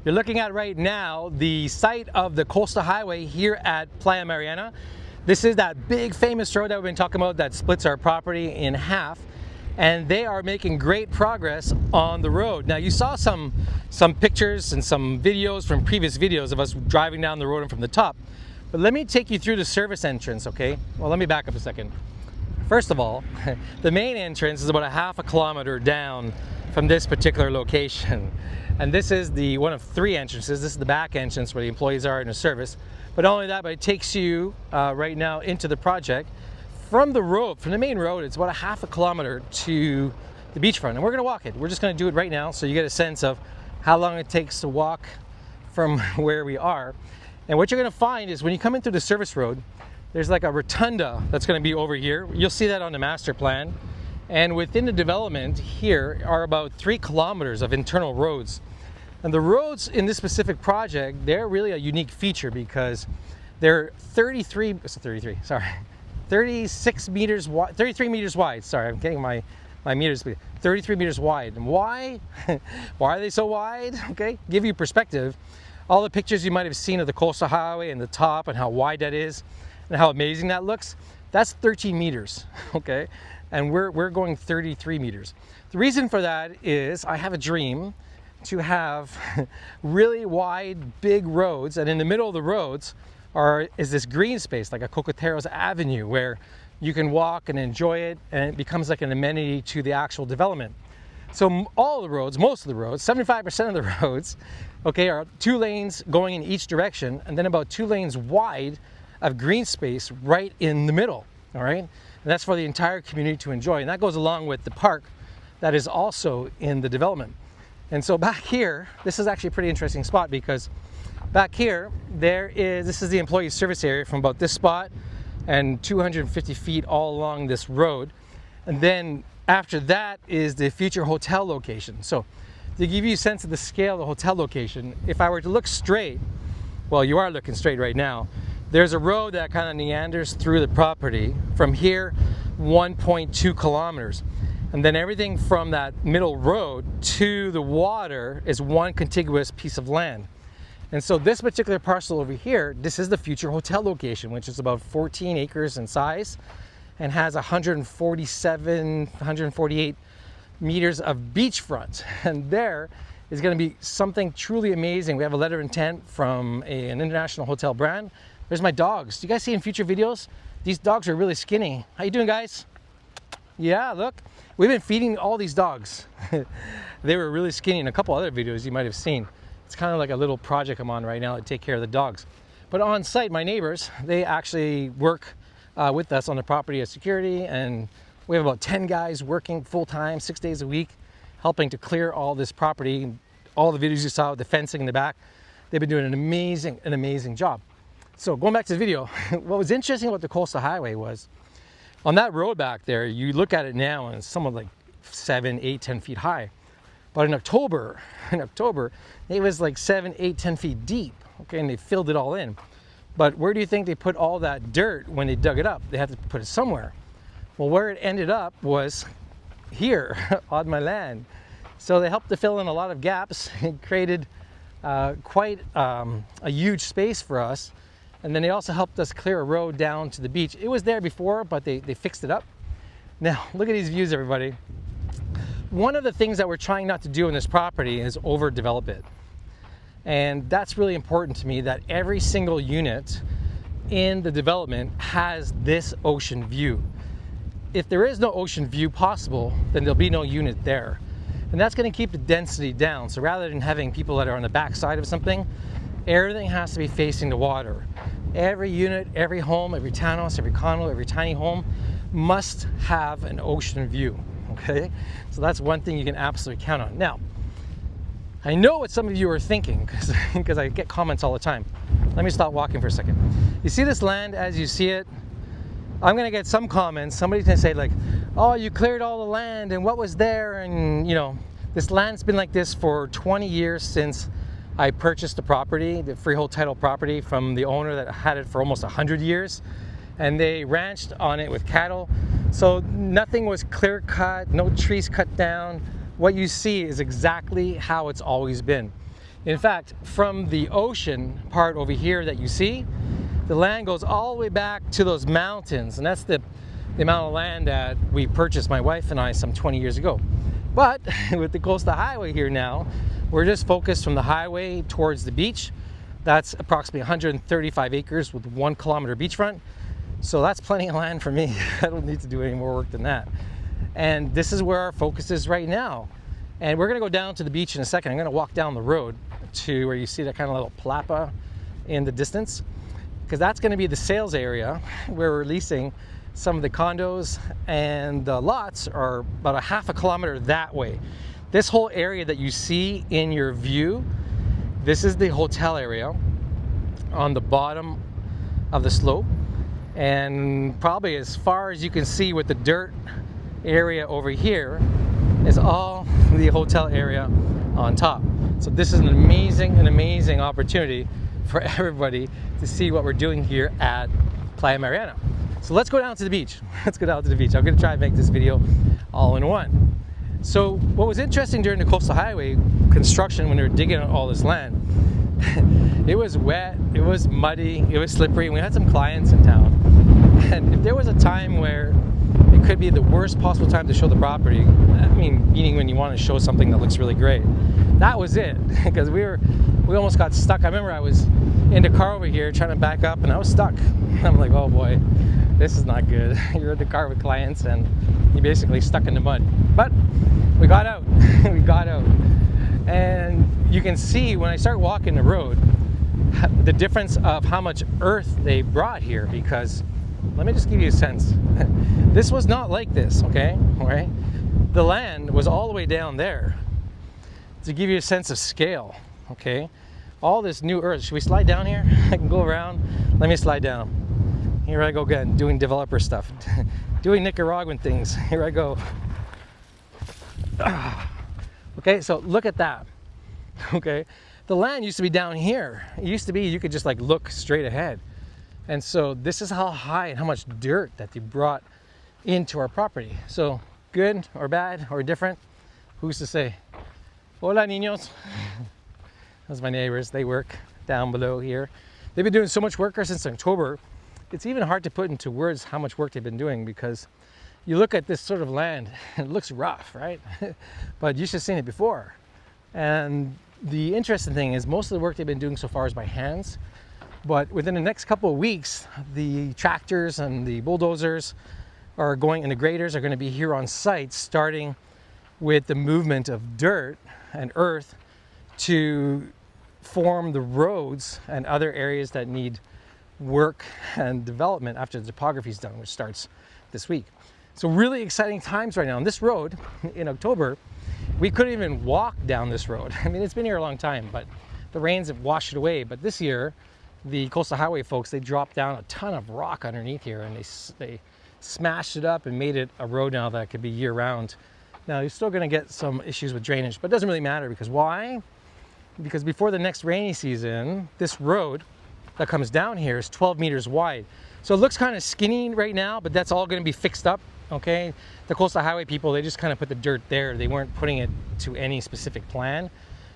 You're looking at right now the site of the coastal highway here at Playa Mariana. This is that big famous road that we've been talking about that splits our property in half, and they are making great progress on the road. Now you saw some pictures and some videos from previous videos of us driving down the road and from the top, but let me take you through the service entrance, okay? Well, let me back up a second. First of all, the main entrance is about a half a kilometer down from this particular location. And this is the one of three entrances. This is the back entrance where the employees are in the service. But not only that, but it takes you right now into the project. From the road, from the main road, it's about a half a kilometer to the beachfront. And we're gonna walk it. We're just gonna do it right now so you get a sense of how long it takes to walk from where we are. And what you're gonna find is when you come into the service road, there's like a rotunda that's gonna be over here. You'll see that on the master plan. And within the development here are about 3 kilometers of internal roads. And the roads in this specific project, they're really a unique feature because they're 33 meters wide. Sorry, I'm getting my meters, 33 meters wide. And why? Why are they so wide? Okay, give you perspective. All the pictures you might have seen of the coastal highway and the top and how wide that is and how amazing that looks, that's 13 meters, okay? And we're going 33 meters. The reason for that is I have a dream to have really wide, big roads, and in the middle of the roads is this green space, like a Cocoteros Avenue, where you can walk and enjoy it, and it becomes like an amenity to the actual development. So all the roads, most of the roads, 75% of the roads, okay, are 2 lanes going in each direction, and then about 2 lanes wide of green space right in the middle, all right? And that's for the entire community to enjoy, and that goes along with the park that is also in the development. And so back here, this is actually a pretty interesting spot because back here, this is the employee service area from about this spot and 250 feet all along this road. And then after that is the future hotel location. So to give you a sense of the scale of the hotel location, if I were to look straight, well, you are looking straight right now, there's a road that kind of meanders through the property from here, 1.2 kilometers. And then everything from that middle road to the water is one contiguous piece of land. And so this particular parcel over here, this is the future hotel location, which is about 14 acres in size and has 148 meters of beachfront. And there is going to be something truly amazing. We have a letter of intent from an international hotel brand. There's my dogs. Do you guys see in future videos? These dogs are really skinny. How you doing, guys? Yeah, look. We've been feeding all these dogs. They were really skinny in a couple other videos you might have seen. It's kind of like a little project I'm on right now to take care of the dogs. But on site, my neighbors, they actually work with us on the property as security, and we have about 10 guys working full-time, 6 days a week, helping to clear all this property. All the videos you saw with the fencing in the back, they've been doing an amazing job. So going back to the video, what was interesting about the coastal highway was on that road back there, you look at it now and it's somewhat like 7, 8, 10 feet high. But in October, it was like 7, 8, 10 feet deep, okay, and they filled it all in. But where do you think they put all that dirt when they dug it up? They had to put it somewhere. Well, where it ended up was here on my land. So they helped to fill in a lot of gaps and created quite a huge space for us. And then they also helped us clear a road down to the beach. It was there before, but they fixed it up. Now, look at these views, everybody. One of the things that we're trying not to do in this property is overdevelop it. And that's really important to me, that every single unit in the development has this ocean view. If there is no ocean view possible, then there'll be no unit there. And that's gonna keep the density down. So rather than having people that are on the back side of something, everything has to be facing the water. Every unit, every home, every townhouse, every condo, every tiny home must have an ocean view, okay? So that's one thing you can absolutely count on. Now, I know what some of you are thinking because I get comments all the time. Let me stop walking for a second. You see this land as you see it? I'm gonna get some comments. Somebody's gonna say like, oh, you cleared all the land and what was there? And you know, this land's been like this for 20 years since I purchased the property, the freehold title property from the owner that had it for almost 100 years. And they ranched on it with cattle. So nothing was clear cut, no trees cut down. What you see is exactly how it's always been. In fact, from the ocean part over here that you see, the land goes all the way back to those mountains, and that's the amount of land that we purchased, my wife and I, some 20 years ago. But with the coastal highway here now, we're just focused from the highway towards the beach. That's approximately 135 acres with 1 kilometer beachfront. So that's plenty of land for me. I don't need to do any more work than that. And this is where our focus is right now. And we're gonna go down to the beach in a second. I'm gonna walk down the road to where you see that kind of little plapa in the distance, because that's gonna be the sales area where we're leasing some of the condos, and the lots are about a half a kilometer that way. This whole area that you see in your view, this is the hotel area on the bottom of the slope, and probably as far as you can see with the dirt area over here is all the hotel area on top. So this is an amazing opportunity for everybody to see what we're doing here at Playa Mariana. So let's go down to the beach. Let's go down to the beach. I'm gonna try and make this video all in one. So what was interesting during the coastal highway construction, when they were digging out all this land, it was wet, it was muddy, it was slippery, and we had some clients in town. And if there was a time where it could be the worst possible time to show the property, I mean, meaning when you want to show something that looks really great, that was it. Because we almost got stuck. I remember I was in the car over here trying to back up, and I was stuck. I'm like, oh boy, this is not good. You're in the car with clients and you're basically stuck in the mud. But we got out. We got out. And you can see when I start walking the road, the difference of how much earth they brought here, because let me just give you a sense. This was not like this, okay? All right? The land was all the way down there. To give you a sense of scale, okay? All this new earth. Should we slide down here? I can go around. Let me slide down. Here I go again, doing developer stuff. Doing Nicaraguan things. Here I go. Okay, so look at that. Okay? The land used to be down here. It used to be you could just like look straight ahead. And so this is how high and how much dirt that they brought into our property. So good or bad or different, who's to say? Hola, niños. Those are my neighbors. They work down below here. They've been doing so much work since October. It's even hard to put into words how much work they've been doing, because you look at this sort of land and it looks rough, right? But you should have seen it before. And the interesting thing is most of the work they've been doing so far is by hands. But within the next couple of weeks, the tractors and the bulldozers are going, and the graders are going to be here on site, starting with the movement of dirt and earth to form the roads and other areas that need work and development after the topography is done, which starts this week. So really exciting times right now. On this road in October, we couldn't even walk down this road. I mean, it's been here a long time, but the rains have washed it away. But this year, the coastal highway folks, they dropped down a ton of rock underneath here, and they smashed it up and made it a road now that could be year round. Now you're still going to get some issues with drainage, but it doesn't really matter, because why? Because before the next rainy season, this road that comes down here is 12 meters wide. So it looks kind of skinny right now, but that's all going to be fixed up, okay? The coastal highway people, they just kind of put the dirt there. They weren't putting it to any specific plan,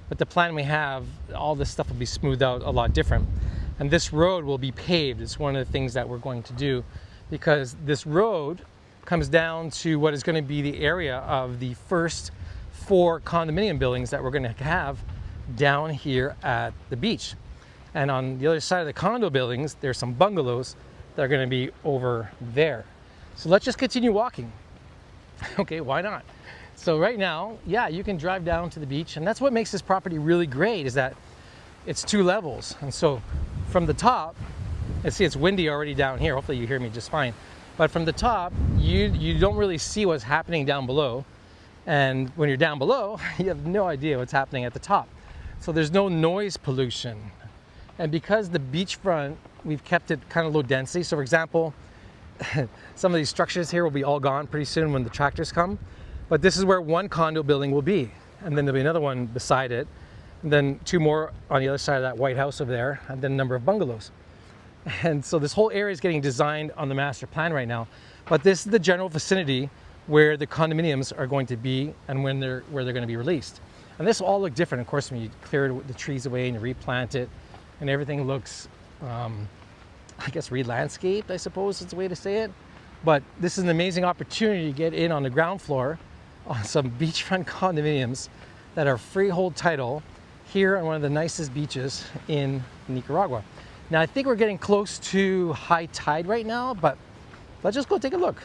but the plan we have, all this stuff will be smoothed out a lot different. And this road will be paved. It's one of the things that we're going to do, because this road comes down to what is going to be the area of the first 4 condominium buildings that we're going to have down here at the beach. And on the other side of the condo buildings, there's some bungalows that are going to be over there. So let's just continue walking. Okay, why not? So right now, yeah, you can drive down to the beach, and that's what makes this property really great, is that it's 2 levels. And so from the top, let's see, it's windy already down here. Hopefully you hear me just fine. But from the top, you don't really see what's happening down below. And when you're down below, you have no idea what's happening at the top. So there's no noise pollution. And because the beachfront, we've kept it kind of low density. So for example, some of these structures here will be all gone pretty soon when the tractors come. But this is where 1 condo building will be. And then there'll be another one beside it. And then 2 more on the other side of that White House over there. And then a number of bungalows. And so this whole area is getting designed on the master plan right now. But this is the general vicinity where the condominiums are going to be and where they're going to be released. And this will all look different, of course, when you clear the trees away and you replant it, and everything looks, I guess, re-landscaped, I suppose is the way to say it. But this is an amazing opportunity to get in on the ground floor on some beachfront condominiums that are freehold title here on one of the nicest beaches in Nicaragua. Now, I think we're getting close to high tide right now, but let's just go take a look.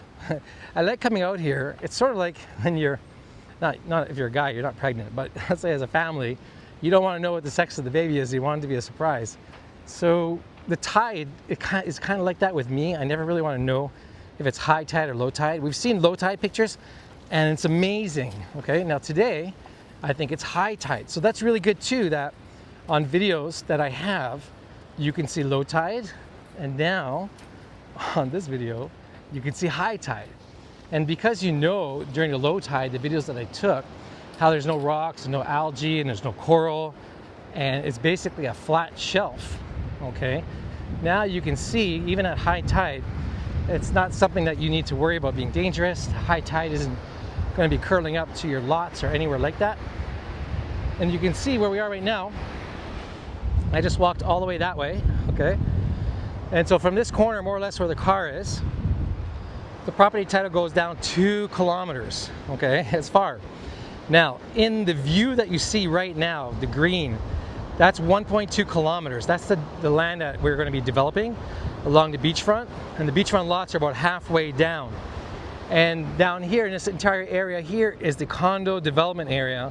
I like coming out here. It's sort of like when you're, not if you're a guy, you're not pregnant, but let's say as a family, you don't want to know what the sex of the baby is. You want it to be a surprise. So the tide, is kind of like that with me. I never really want to know if it's high tide or low tide. We've seen low tide pictures and it's amazing. Okay, now today, I think it's high tide. So that's really good too, that on videos that I have, you can see low tide. And now on this video, you can see high tide. And because you know during the low tide, the videos that I took, how there's no rocks and no algae and there's no coral, and it's basically a flat shelf, okay? Now you can see, even at high tide, it's not something that you need to worry about being dangerous. High tide isn't going to be curling up to your lots or anywhere like that. And you can see where we are right now. I just walked all the way that way, okay? And so from this corner, more or less where the car is, the property title goes down 2 kilometers, okay? It's far. Now, in the view that you see right now, the green, that's 1.2 kilometers. That's the land that we're going to be developing along the beachfront. And the beachfront lots are about halfway down. And down here in this entire area here is the condo development area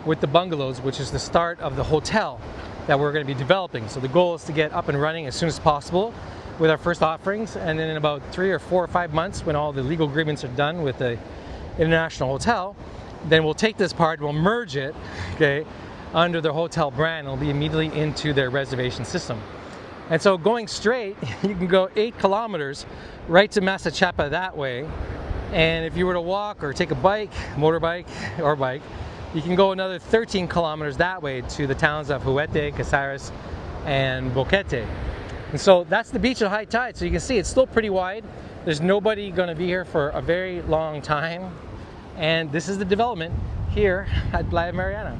with the bungalows, which is the start of the hotel that we're going to be developing. So the goal is to get up and running as soon as possible with our first offerings, and then in about 3 or 4 or 5 months, when all the legal agreements are done with the international hotel, then we'll take this part, we'll merge it, okay, under the hotel brand. It'll be immediately into their reservation system. And so going straight, you can go 8 kilometers right to Masachapa that way. And if you were to walk or take a bike, motorbike or bike, you can go another 13 kilometers that way to the towns of Huete, Casares, and Boquete. And so that's the beach at high tide. So you can see it's still pretty wide. There's nobody going to be here for a very long time. And this is the development here at Playa Mariana.